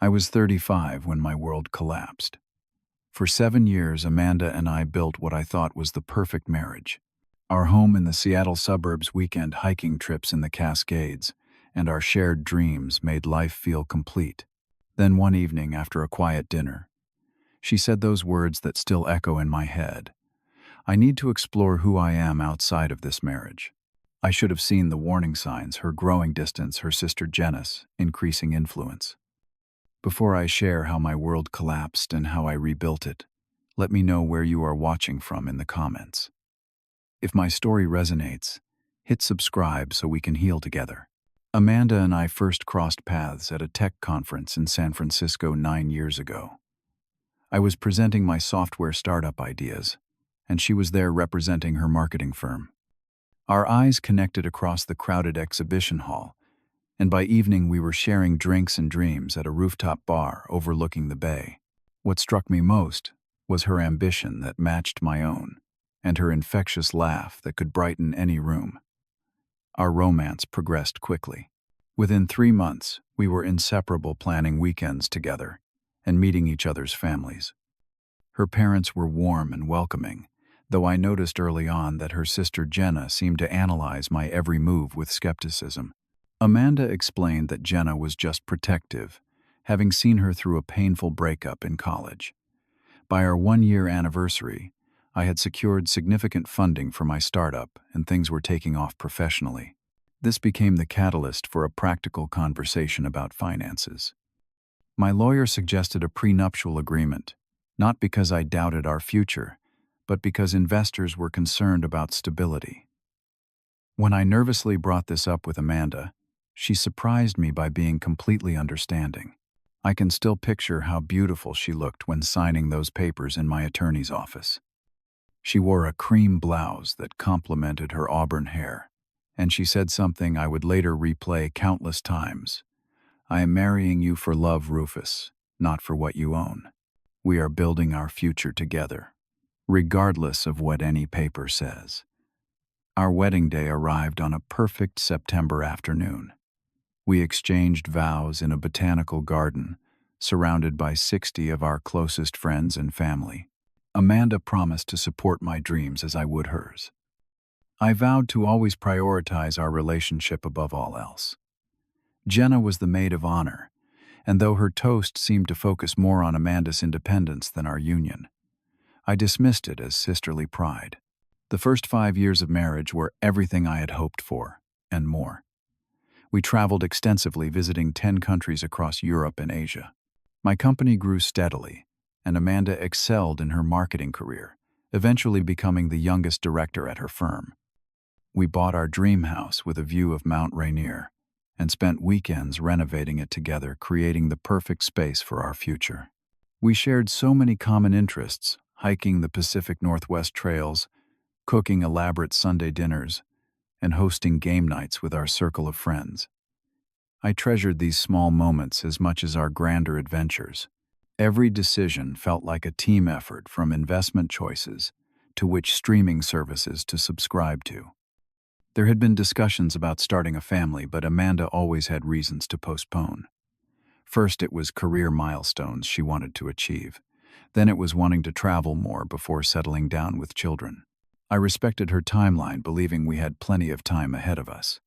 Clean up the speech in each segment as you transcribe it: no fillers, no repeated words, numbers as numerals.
I was 35 when my world collapsed. For 7 years, Amanda and I built what I thought was the perfect marriage. Our home in the Seattle suburbs, weekend hiking trips in the Cascades, and our shared dreams made life feel complete. Then one evening, after a quiet dinner, she said those words that still echo in my head. I need to explore who I am outside of this marriage. I should have seen the warning signs, her growing distance, her sister Jenna's increasing influence. Before I share how my world collapsed and how I rebuilt it, let me know where you are watching from in the comments. If my story resonates, hit subscribe so we can heal together. Amanda and I first crossed paths at a tech conference in San Francisco 9 years ago. I was presenting my software startup ideas, and she was there representing her marketing firm. Our eyes connected across the crowded exhibition hall, and by evening we were sharing drinks and dreams at a rooftop bar overlooking the bay. What struck me most was her ambition that matched my own, and her infectious laugh that could brighten any room. Our romance progressed quickly. Within 3 months, we were inseparable, planning weekends together and meeting each other's families. Her parents were warm and welcoming, though I noticed early on that her sister Jenna seemed to analyze my every move with skepticism. Amanda explained that Jenna was just protective, having seen her through a painful breakup in college. By our 1-year anniversary, I had secured significant funding for my startup and things were taking off professionally. This became the catalyst for a practical conversation about finances. My lawyer suggested a prenuptial agreement, not because I doubted our future, but because investors were concerned about stability. When I nervously brought this up with Amanda, she surprised me by being completely understanding. I can still picture how beautiful she looked when signing those papers in my attorney's office. She wore a cream blouse that complemented her auburn hair, and she said something I would later replay countless times. "I am marrying you for love, Rufus, not for what you own. We are building our future together, regardless of what any paper says." Our wedding day arrived on a perfect September afternoon. We exchanged vows in a botanical garden, surrounded by 60 of our closest friends and family. Amanda promised to support my dreams as I would hers. I vowed to always prioritize our relationship above all else. Jenna was the maid of honor, and though her toast seemed to focus more on Amanda's independence than our union, I dismissed it as sisterly pride. The first 5 years of marriage were everything I had hoped for, and more. We traveled extensively, visiting 10 countries across Europe and Asia. My company grew steadily, and Amanda excelled in her marketing career, eventually becoming the youngest director at her firm. We bought our dream house with a view of Mount Rainier, and spent weekends renovating it together, creating the perfect space for our future. We shared so many common interests: hiking the Pacific Northwest trails, cooking elaborate Sunday dinners, and hosting game nights with our circle of friends. I treasured these small moments as much as our grander adventures. Every decision felt like a team effort, from investment choices to which streaming services to subscribe to. There had been discussions about starting a family, but Amanda always had reasons to postpone. First, it was career milestones she wanted to achieve. Then it was wanting to travel more before settling down with children. I respected her timeline, believing we had plenty of time ahead of us.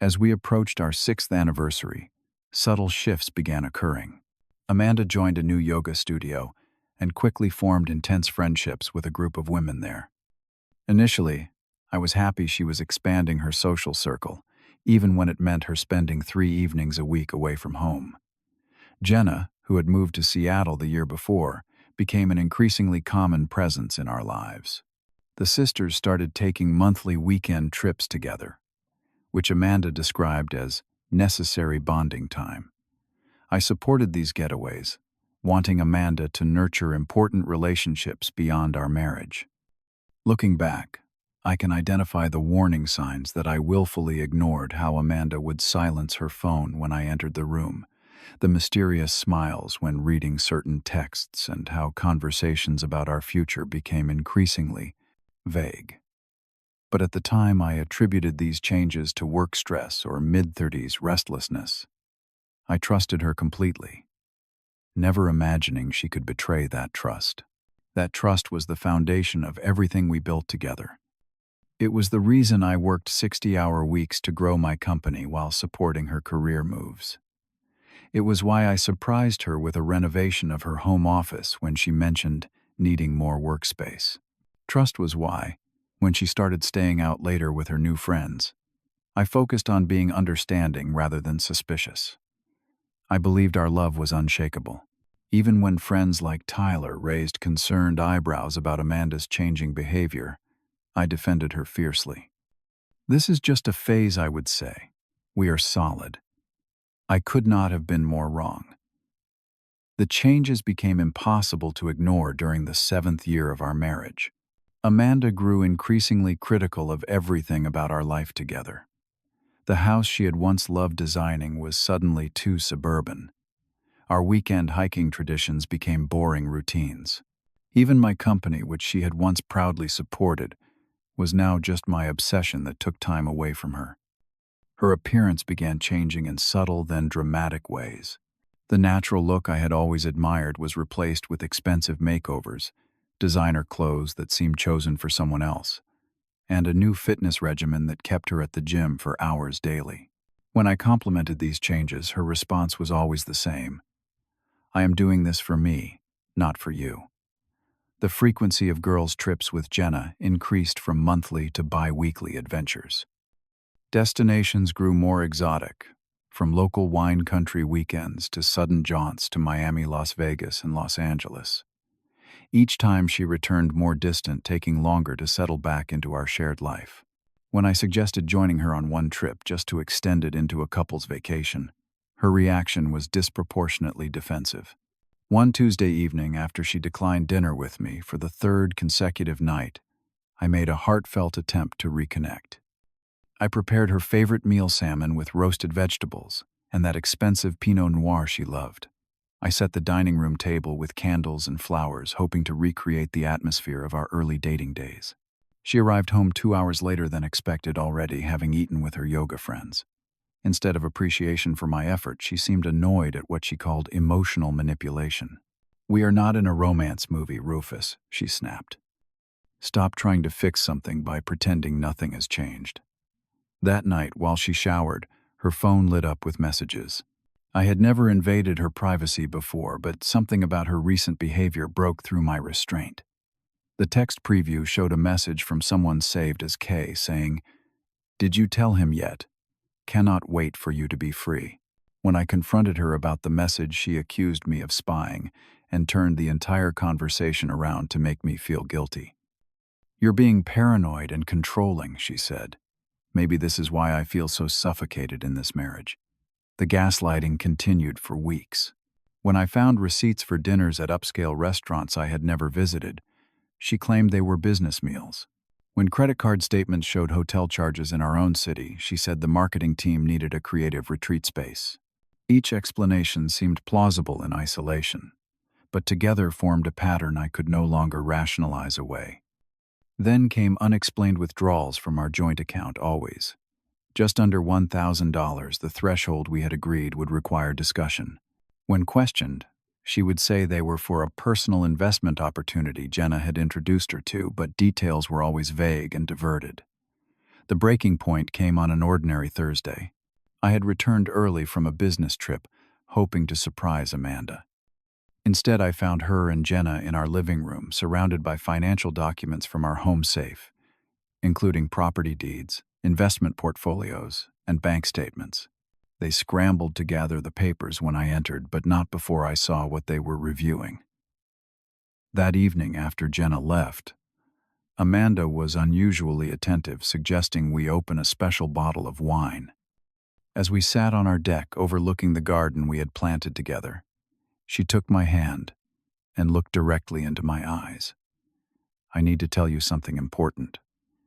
As we approached our 6th anniversary, subtle shifts began occurring. Amanda joined a new yoga studio and quickly formed intense friendships with a group of women there. Initially, I was happy she was expanding her social circle, even when it meant her spending 3 evenings a week away from home. Jenna, who had moved to Seattle the year before, became an increasingly common presence in our lives. The sisters started taking monthly weekend trips together, which Amanda described as necessary bonding time. I supported these getaways, wanting Amanda to nurture important relationships beyond our marriage. Looking back, I can identify the warning signs that I willfully ignored: how Amanda would silence her phone when I entered the room, the mysterious smiles when reading certain texts, and how conversations about our future became increasingly vague. But at the time, I attributed these changes to work stress or mid-30s restlessness. I trusted her completely, never imagining she could betray that trust. That trust was the foundation of everything we built together. It was the reason I worked 60-hour weeks to grow my company while supporting her career moves. It was why I surprised her with a renovation of her home office when she mentioned needing more workspace. Trust was why, when she started staying out later with her new friends, I focused on being understanding rather than suspicious. I believed our love was unshakable. Even when friends like Tyler raised concerned eyebrows about Amanda's changing behavior, I defended her fiercely. This is just a phase, I would say. We are solid. I could not have been more wrong. The changes became impossible to ignore during the 7th year of our marriage. Amanda grew increasingly critical of everything about our life together. The house she had once loved designing was suddenly too suburban. Our weekend hiking traditions became boring routines. Even my company, which she had once proudly supported, was now just my obsession that took time away from her. Her appearance began changing in subtle, then dramatic ways. The natural look I had always admired was replaced with expensive makeovers, designer clothes that seemed chosen for someone else, and a new fitness regimen that kept her at the gym for hours daily. When I complimented these changes, her response was always the same. I am doing this for me, not for you. The frequency of girls' trips with Jenna increased from monthly to bi-weekly adventures. Destinations grew more exotic, from local wine country weekends to sudden jaunts to Miami, Las Vegas, and Los Angeles. Each time she returned more distant, taking longer to settle back into our shared life. When I suggested joining her on one trip just to extend it into a couple's vacation, her reaction was disproportionately defensive. One Tuesday evening, after she declined dinner with me for the 3rd consecutive night, I made a heartfelt attempt to reconnect. I prepared her favorite meal, salmon with roasted vegetables, and that expensive Pinot Noir she loved. I set the dining room table with candles and flowers, hoping to recreate the atmosphere of our early dating days. She arrived home 2 hours later than expected, already having eaten with her yoga friends. Instead of appreciation for my effort, she seemed annoyed at what she called emotional manipulation. "We are not in a romance movie, Rufus," she snapped. "Stop trying to fix something by pretending nothing has changed." That night, while she showered, her phone lit up with messages. I had never invaded her privacy before, but something about her recent behavior broke through my restraint. The text preview showed a message from someone saved as K saying, "Did you tell him yet? Cannot wait for you to be free." When I confronted her about the message, she accused me of spying and turned the entire conversation around to make me feel guilty. "You're being paranoid and controlling," she said. "Maybe this is why I feel so suffocated in this marriage." The gaslighting continued for weeks. When I found receipts for dinners at upscale restaurants I had never visited, she claimed they were business meals. When credit card statements showed hotel charges in our own city, she said the marketing team needed a creative retreat space. Each explanation seemed plausible in isolation, but together formed a pattern I could no longer rationalize away. Then came unexplained withdrawals from our joint account, always. Just under $1,000, the threshold we had agreed would require discussion. When questioned, she would say they were for a personal investment opportunity Jenna had introduced her to, but details were always vague and diverted. The breaking point came on an ordinary Thursday. I had returned early from a business trip, hoping to surprise Amanda. Instead, I found her and Jenna in our living room, surrounded by financial documents from our home safe, including property deeds, investment portfolios, and bank statements. They scrambled to gather the papers when I entered, but not before I saw what they were reviewing. That evening, after Jenna left, Amanda was unusually attentive, suggesting we open a special bottle of wine. As we sat on our deck overlooking the garden we had planted together, she took my hand and looked directly into my eyes. "I need to tell you something important,"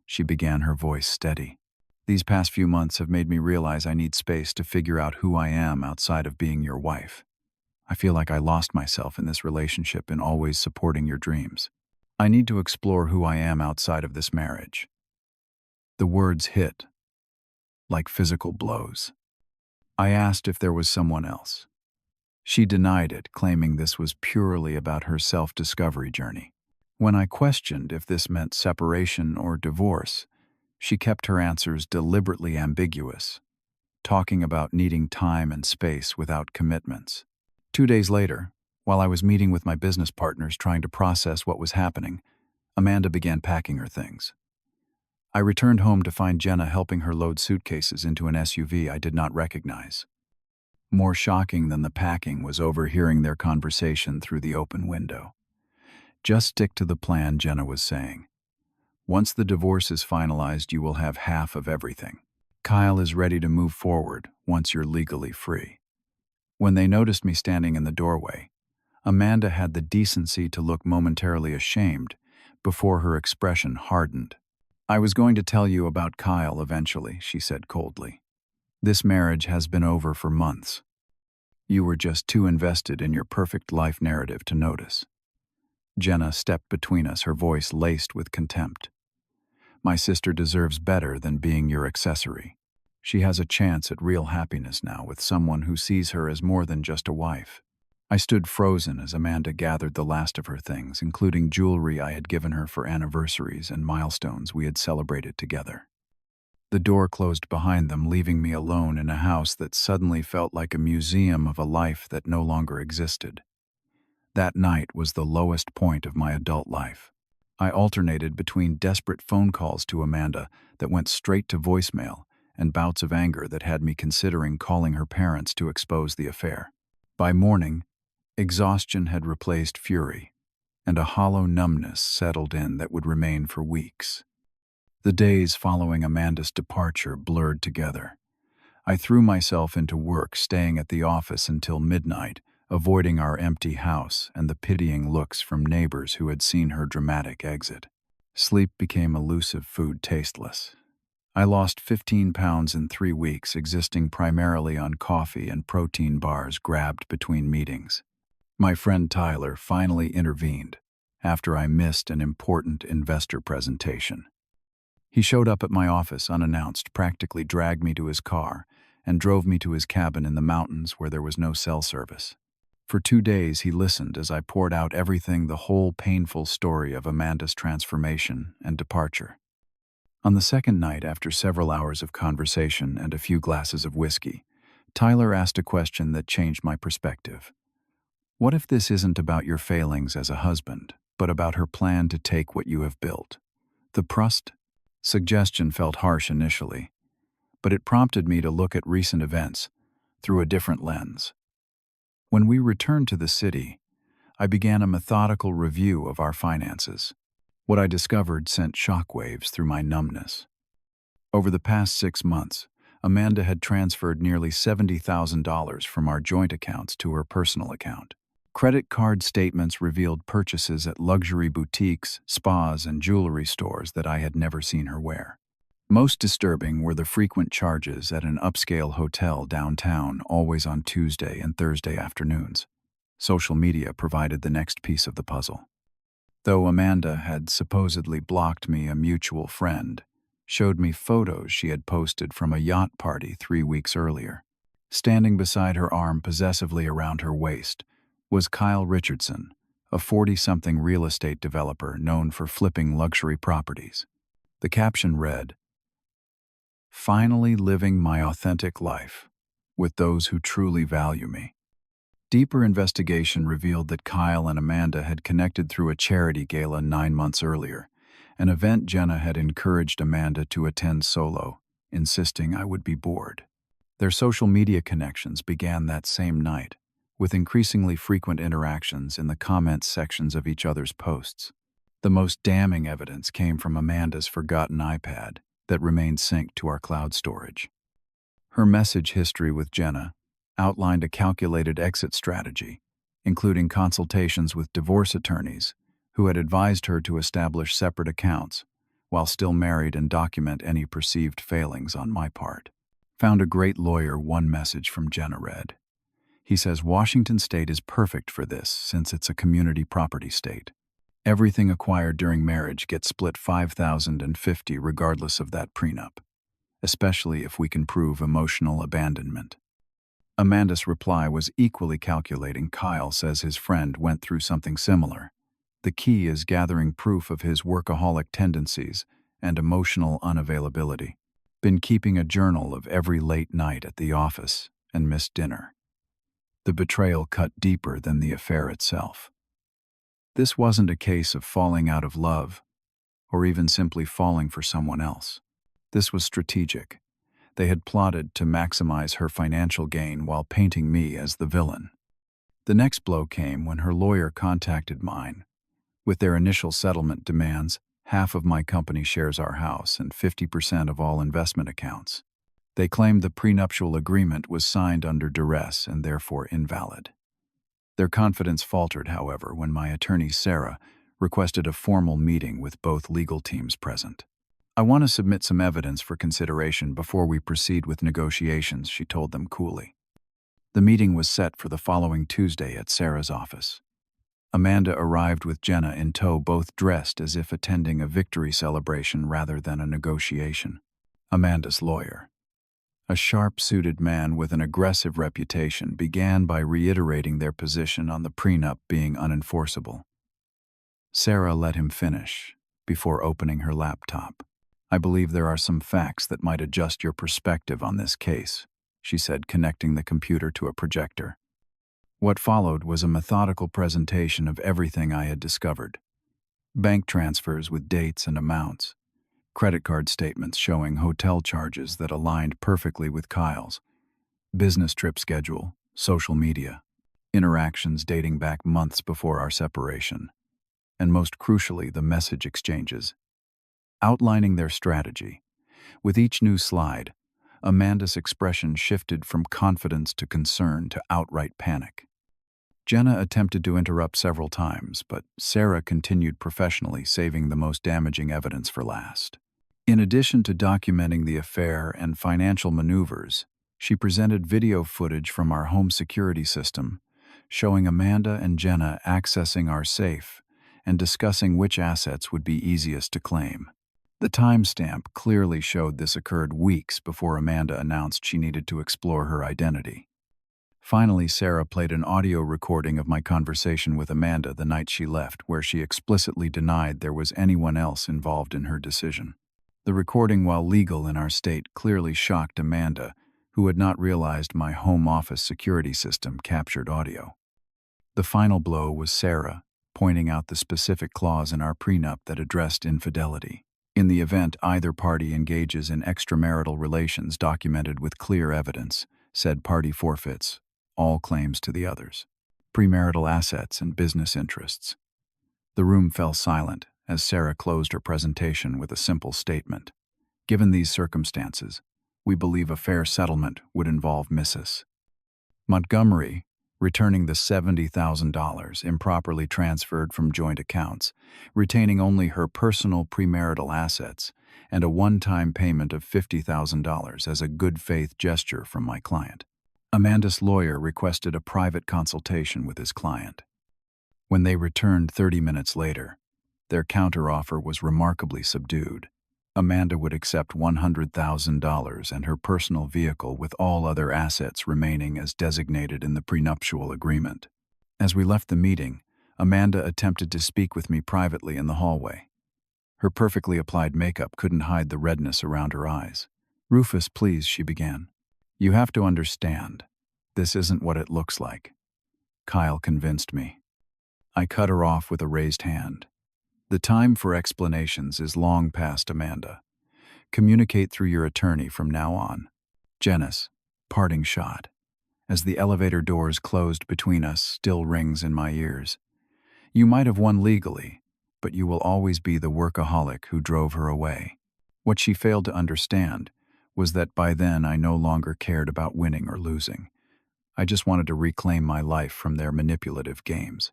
she began, her voice steady. "These past few months have made me realize I need space to figure out who I am outside of being your wife. I feel like I lost myself in this relationship in always supporting your dreams. I need to explore who I am outside of this marriage." The words hit like physical blows. I asked if there was someone else. She denied it, claiming this was purely about her self-discovery journey. When I questioned if this meant separation or divorce, she kept her answers deliberately ambiguous, talking about needing time and space without commitments. 2 days later, while I was meeting with my business partners trying to process what was happening, Amanda began packing her things. I returned home to find Jenna helping her load suitcases into an SUV I did not recognize. More shocking than the packing was overhearing their conversation through the open window. "Just stick to the plan," Jenna was saying. "Once the divorce is finalized, you will have half of everything. Kyle is ready to move forward once you're legally free." When they noticed me standing in the doorway, Amanda had the decency to look momentarily ashamed before her expression hardened. "I was going to tell you about Kyle eventually," she said coldly. "This marriage has been over for months. You were just too invested in your perfect life narrative to notice." Jenna stepped between us, her voice laced with contempt. "My sister deserves better than being your accessory. She has a chance at real happiness now with someone who sees her as more than just a wife." I stood frozen as Amanda gathered the last of her things, including jewelry I had given her for anniversaries and milestones we had celebrated together. The door closed behind them, leaving me alone in a house that suddenly felt like a museum of a life that no longer existed. That night was the lowest point of my adult life. I alternated between desperate phone calls to Amanda that went straight to voicemail and bouts of anger that had me considering calling her parents to expose the affair. By morning, exhaustion had replaced fury, and a hollow numbness settled in that would remain for weeks. The days following Amanda's departure blurred together. I threw myself into work, staying at the office until midnight, avoiding our empty house and the pitying looks from neighbors who had seen her dramatic exit. Sleep became elusive, food tasteless. I lost 15 pounds in 3 weeks, existing primarily on coffee and protein bars grabbed between meetings. My friend Tyler finally intervened after I missed an important investor presentation. He showed up at my office unannounced, practically dragged me to his car, and drove me to his cabin in the mountains where there was no cell service. For 2 days he listened as I poured out everything, the whole painful story of Amanda's transformation and departure. On the second night, after several hours of conversation and a few glasses of whiskey, Tyler asked a question that changed my perspective. "What if this isn't about your failings as a husband, but about her plan to take what you have built?" The suggestion felt harsh initially, but it prompted me to look at recent events through a different lens. When we returned to the city, I began a methodical review of our finances. What I discovered sent shockwaves through my numbness. Over the past 6 months, Amanda had transferred nearly $70,000 from our joint accounts to her personal account. Credit card statements revealed purchases at luxury boutiques, spas, and jewelry stores that I had never seen her wear. Most disturbing were the frequent charges at an upscale hotel downtown, always on Tuesday and Thursday afternoons. Social media provided the next piece of the puzzle. Though Amanda had supposedly blocked me, a mutual friend showed me photos she had posted from a yacht party 3 weeks earlier. Standing beside her, arm possessively around her waist, was Kyle Richardson, a 40-something real estate developer known for flipping luxury properties. The caption read, "Finally living my authentic life with those who truly value me." Deeper investigation revealed that Kyle and Amanda had connected through a charity gala 9 months earlier, an event Jenna had encouraged Amanda to attend solo, insisting I would be bored. Their social media connections began that same night, with increasingly frequent interactions in the comments sections of each other's posts. The most damning evidence came from Amanda's forgotten iPad that remained synced to our cloud storage. Her message history with Jenna outlined a calculated exit strategy, including consultations with divorce attorneys who had advised her to establish separate accounts while still married and document any perceived failings on my part. "Found a great lawyer," one message from Jenna read. "He says Washington State is perfect for this since it's a community property state. Everything acquired during marriage gets split 5,050 regardless of that prenup, especially if we can prove emotional abandonment." Amanda's reply was equally calculating. Kyle says his friend went through something similar. The key is gathering proof of his workaholic tendencies and emotional unavailability. Been keeping a journal of every late night at the office and missed dinner. The betrayal cut deeper than the affair itself. This wasn't a case of falling out of love, or even simply falling for someone else. This was strategic. They had plotted to maximize her financial gain while painting me as the villain. The next blow came when her lawyer contacted mine. With their initial settlement demands, half of my company shares our house and 50% of all investment accounts. They claimed the prenuptial agreement was signed under duress and therefore invalid. Their confidence faltered, however, when my attorney, Sarah, requested a formal meeting with both legal teams present. "I want to submit some evidence for consideration before we proceed with negotiations," she told them coolly. The meeting was set for the following Tuesday at Sarah's office. Amanda arrived with Jenna in tow, both dressed as if attending a victory celebration rather than a negotiation. Amanda's lawyer, a sharp-suited man with an aggressive reputation, began by reiterating their position on the prenup being unenforceable. Sarah let him finish before opening her laptop. "I believe there are some facts that might adjust your perspective on this case," she said, connecting the computer to a projector. What followed was a methodical presentation of everything I had discovered. Bank transfers with dates and amounts, credit card statements showing hotel charges that aligned perfectly with Kyle's, business trip schedule, social media, interactions dating back months before our separation, and most crucially, the message exchanges, outlining their strategy. With each new slide, Amanda's expression shifted from confidence to concern to outright panic. Jenna attempted to interrupt several times, but Sarah continued professionally, saving the most damaging evidence for last. In addition to documenting the affair and financial maneuvers, she presented video footage from our home security system, showing Amanda and Jenna accessing our safe and discussing which assets would be easiest to claim. The timestamp clearly showed this occurred weeks before Amanda announced she needed to explore her identity. Finally, Sarah played an audio recording of my conversation with Amanda the night she left, where she explicitly denied there was anyone else involved in her decision. The recording, while legal in our state, clearly shocked Amanda, who had not realized my home office security system captured audio. The final blow was Sarah pointing out the specific clause in our prenup that addressed infidelity. In the event either party engages in extramarital relations documented with clear evidence, said party forfeits all claims to the others, premarital assets and business interests. The room fell silent as Sarah closed her presentation with a simple statement. "Given these circumstances, we believe a fair settlement would involve Mrs. Montgomery returning the $70,000 improperly transferred from joint accounts, retaining only her personal premarital assets, and a one-time payment of $50,000 as a good-faith gesture from my client." Amanda's lawyer requested a private consultation with his client. When they returned 30 minutes later, their counteroffer was remarkably subdued. Amanda would accept $100,000 and her personal vehicle, with all other assets remaining as designated in the prenuptial agreement. As we left the meeting, Amanda attempted to speak with me privately in the hallway. Her perfectly applied makeup couldn't hide the redness around her eyes. "Rufus, please," she began. "You have to understand, this isn't what it looks like." Kyle convinced me. I cut her off with a raised hand. "The time for explanations is long past, Amanda. Communicate through your attorney from now on." Jenna's parting shot, as the elevator doors closed between us, still rings in my ears. "You might have won legally, but you will always be the workaholic who drove her away." What she failed to understand was that by then I no longer cared about winning or losing. I just wanted to reclaim my life from their manipulative games.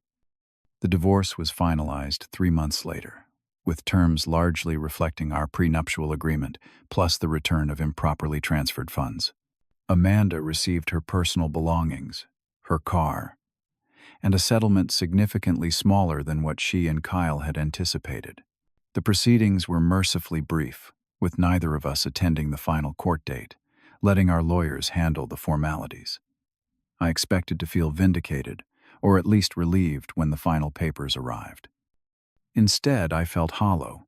The divorce was finalized 3 months later, with terms largely reflecting our prenuptial agreement, plus the return of improperly transferred funds. Amanda received her personal belongings, her car, and a settlement significantly smaller than what she and Kyle had anticipated. The proceedings were mercifully brief, with neither of us attending the final court date, letting our lawyers handle the formalities. I expected to feel vindicated, or at least relieved when the final papers arrived. Instead, I felt hollow,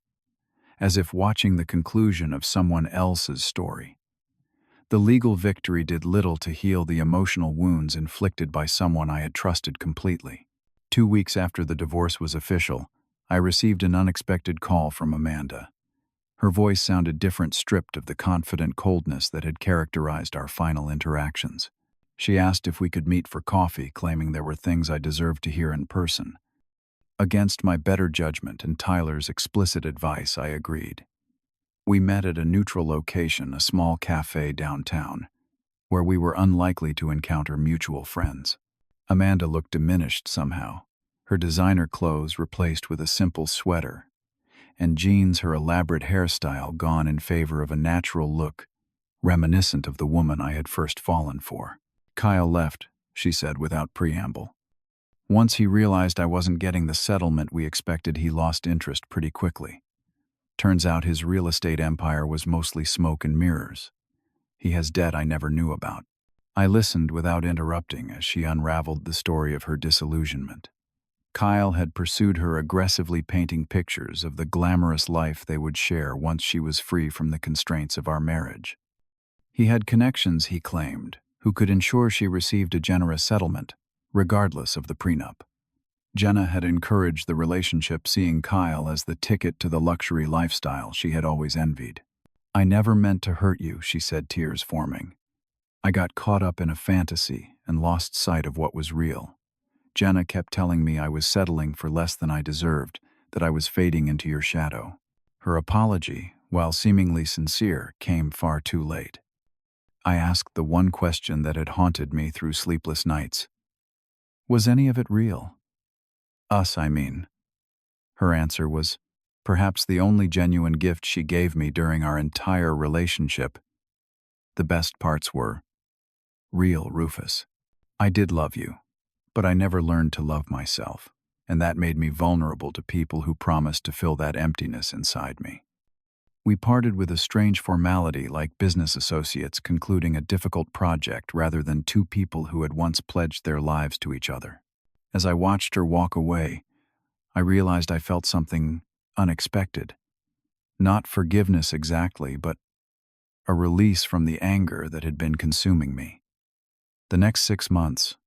as if watching the conclusion of someone else's story. The legal victory did little to heal the emotional wounds inflicted by someone I had trusted completely. 2 weeks after the divorce was official, I received an unexpected call from Amanda. Her voice sounded different, stripped of the confident coldness that had characterized our final interactions. She asked if we could meet for coffee, claiming there were things I deserved to hear in person. Against my better judgment and Tyler's explicit advice, I agreed. We met at a neutral location, a small cafe downtown, where we were unlikely to encounter mutual friends. Amanda looked diminished somehow, her designer clothes replaced with a simple sweater, and jeans, her elaborate hairstyle gone in favor of a natural look, reminiscent of the woman I had first fallen for. "Kyle left," she said without preamble. "Once he realized I wasn't getting the settlement we expected, he lost interest pretty quickly. Turns out his real estate empire was mostly smoke and mirrors. He has debt I never knew about." I listened without interrupting as she unraveled the story of her disillusionment. Kyle had pursued her, aggressively painting pictures of the glamorous life they would share once she was free from the constraints of our marriage. He had connections, he claimed, who could ensure she received a generous settlement, regardless of the prenup. Jenna had encouraged the relationship, seeing Kyle as the ticket to the luxury lifestyle she had always envied. "I never meant to hurt you," she said, tears forming. "I got caught up in a fantasy and lost sight of what was real. Jenna kept telling me I was settling for less than I deserved, that I was fading into your shadow." Her apology, while seemingly sincere, came far too late. I asked the one question that had haunted me through sleepless nights. "Was any of it real? Us, I mean." Her answer was perhaps the only genuine gift she gave me during our entire relationship. "The best parts were real, Rufus. I did love you, but I never learned to love myself, and that made me vulnerable to people who promised to fill that emptiness inside me." We parted with a strange formality, like business associates concluding a difficult project rather than two people who had once pledged their lives to each other. As I watched her walk away, I realized I felt something unexpected. Not forgiveness exactly, but a release from the anger that had been consuming me. The next 6 months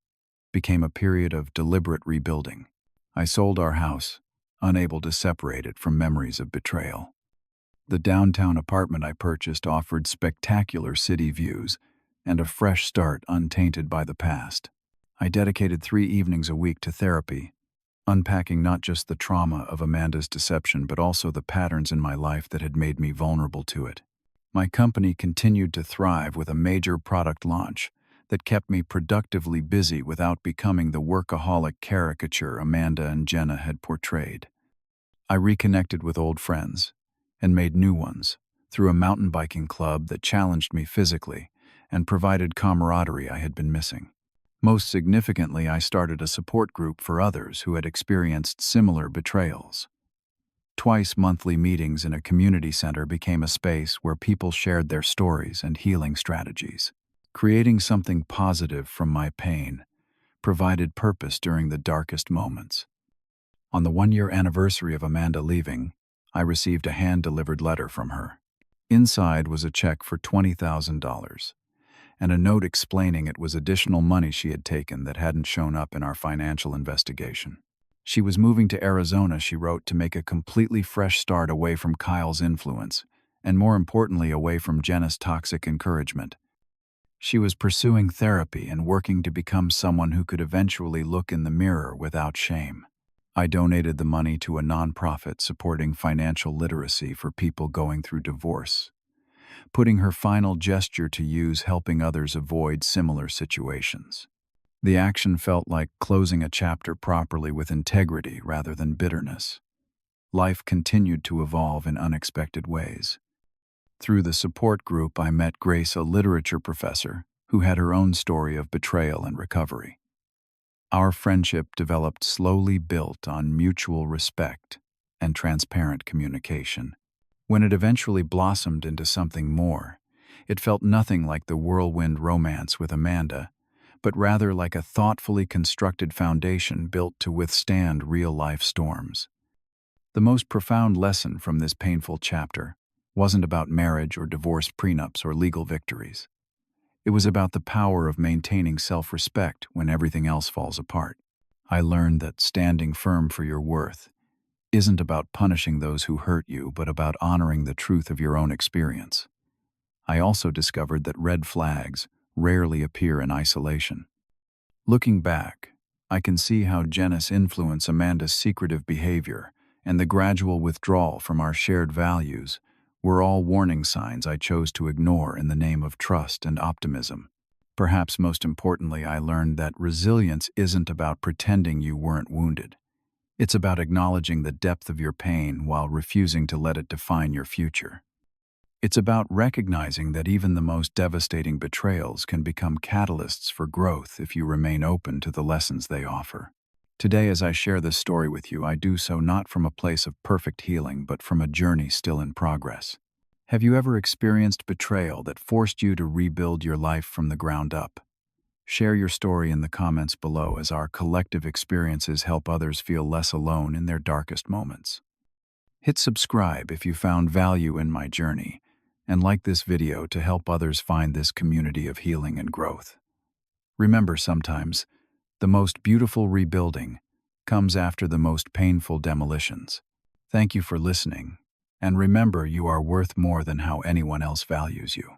became a period of deliberate rebuilding. I sold our house, unable to separate it from memories of betrayal. The downtown apartment I purchased offered spectacular city views and a fresh start untainted by the past. I dedicated 3 evenings a week to therapy, unpacking not just the trauma of Amanda's deception but also the patterns in my life that had made me vulnerable to it. My company continued to thrive with a major product launch that kept me productively busy without becoming the workaholic caricature Amanda and Jenna had portrayed. I reconnected with old friends and made new ones through a mountain biking club that challenged me physically and provided camaraderie I had been missing. Most significantly, I started a support group for others who had experienced similar betrayals. Twice monthly meetings in a community center became a space where people shared their stories and healing strategies. Creating something positive from my pain provided purpose during the darkest moments. On the 1-year anniversary of Amanda leaving, I received a hand-delivered letter from her. Inside was a check for $20,000. And a note explaining it was additional money she had taken that hadn't shown up in our financial investigation. She was moving to Arizona, she wrote, to make a completely fresh start away from Kyle's influence, and more importantly, away from Jenna's toxic encouragement. She was pursuing therapy and working to become someone who could eventually look in the mirror without shame. I donated the money to a nonprofit supporting financial literacy for people going through divorce, putting her final gesture to use, helping others avoid similar situations. The action felt like closing a chapter properly with integrity rather than bitterness. Life continued to evolve in unexpected ways. Through the support group, I met Grace, a literature professor who had her own story of betrayal and recovery. Our friendship developed, slowly built on mutual respect and transparent communication. When it eventually blossomed into something more, it felt nothing like the whirlwind romance with Amanda, but rather like a thoughtfully constructed foundation built to withstand real-life storms. The most profound lesson from this painful chapter wasn't about marriage or divorce prenups or legal victories. It was about the power of maintaining self-respect when everything else falls apart. I learned that standing firm for your worth isn't about punishing those who hurt you, but about honoring the truth of your own experience. I also discovered that red flags rarely appear in isolation. Looking back, I can see how Janice influenced Amanda's secretive behavior and the gradual withdrawal from our shared values were all warning signs I chose to ignore in the name of trust and optimism. Perhaps most importantly, I learned that resilience isn't about pretending you weren't wounded. It's about acknowledging the depth of your pain while refusing to let it define your future. It's about recognizing that even the most devastating betrayals can become catalysts for growth if you remain open to the lessons they offer. Today, as I share this story with you, I do so not from a place of perfect healing, but from a journey still in progress. Have you ever experienced betrayal that forced you to rebuild your life from the ground up? Share your story in the comments below, as our collective experiences help others feel less alone in their darkest moments. Hit subscribe if you found value in my journey, and like this video to help others find this community of healing and growth. Remember, sometimes the most beautiful rebuilding comes after the most painful demolitions. Thank you for listening, and remember, you are worth more than how anyone else values you.